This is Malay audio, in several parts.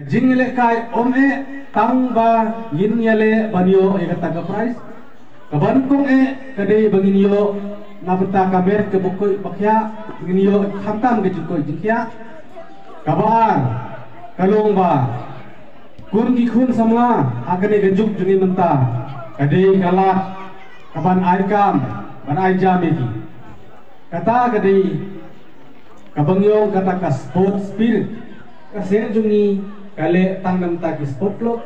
jingile kai tang ba yin yale banyo kata ka price kaban kong kadai banginyo napeta kamer ke buku bakya banginyo khatam ke jiko jikya kabar kalong ba kun ki khun samla agane genjuk jungi menta kadai kala kaban aikam ban aijame ki kata kadai kabangyo kata ka sport spirit kasen jungi kale tangnam ta ki sport lo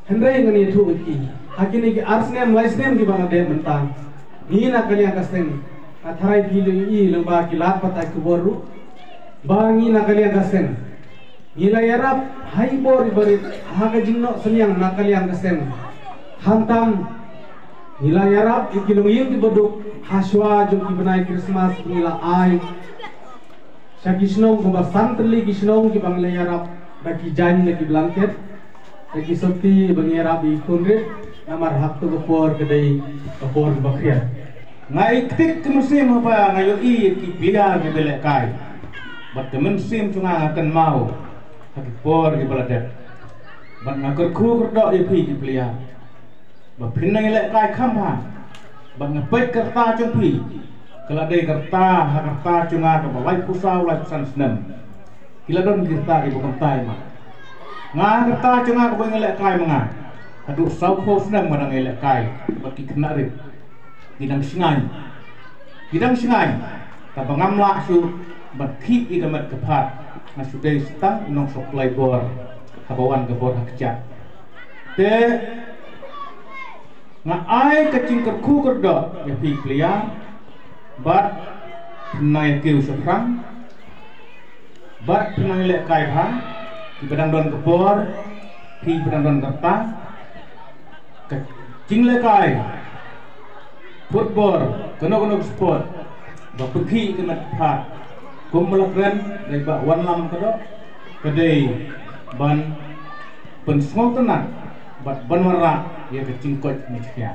hendrai ngani thu ki hakini ki arsnem laisnem ki bang de mentang ni na kali akasen atharai ki i lomba ki lat pata ki boru bangi na kali akasen nila yarap hai bor bari haga jinno senyang na kali akasen hantam nila yarap ikilung yim ki boduk haswa jung ki banai Christmas nila ai Sakisnong kumba santli kisnong ki bang layarap bagi jan ki blanket bagi soti bang yarap i kunrit namar hak tu kapor kedai kapor bakriat ngai tik musim apa ngayo i ki plia ki belek kai bat musim cunga akan mau hak por ki baladet bat ngakor kru kerdok i pi ki plia bat pinang lek kai khamha bat ngapet kerta cung pi keladai kerta kerta cunga ke balai pusau lai pesan senam kiladon kerta ibu kerta mah ngah kerta cunga ke bengelek kai mengah aduh saupo senam madang elek kai bagi kena rip kidang singai tabangam lak su baki igamat kepat nasudai stang nong supply bor habawan ke bor hakjat te ngai kecing kerku kerdok ya pi plia bat naik kiu seprang bat penang lek kai bang di pedang don kepor di pedang don kerta kecing lek kai football kena sport bat pergi kena pat kumulakren dari bak wan lam kedok kedai ban pensong tenang bat ban warna ya kecing kot macam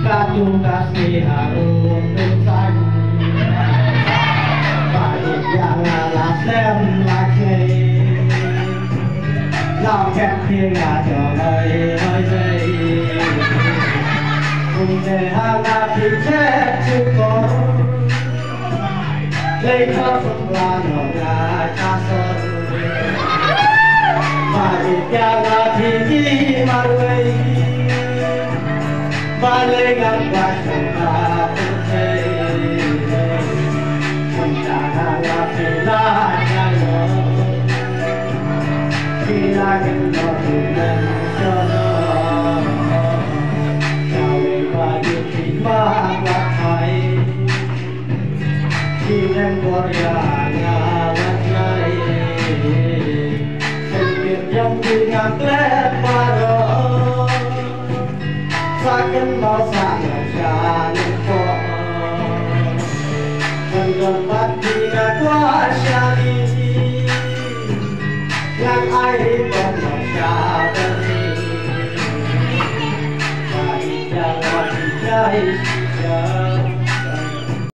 Katu kasih harum pensang Balik yang alas lem lagi Lau kẹp thiên cho lời hơi dây Cùng để hàng ngàn thì chết chứ có Lấy thơ phật là nhỏ ngà cha sơn Balik yang thì đi mà quay Balik ang kasama putih Puntahan na pinagano Kinagan mo tunan sono Kawin balik imagwakay Kinang borya ngawat nai Sempit yang pingang klet paro Sakin mau sangat jalan kok Mendapat tidak kuasa ini Yang air pun masyarakat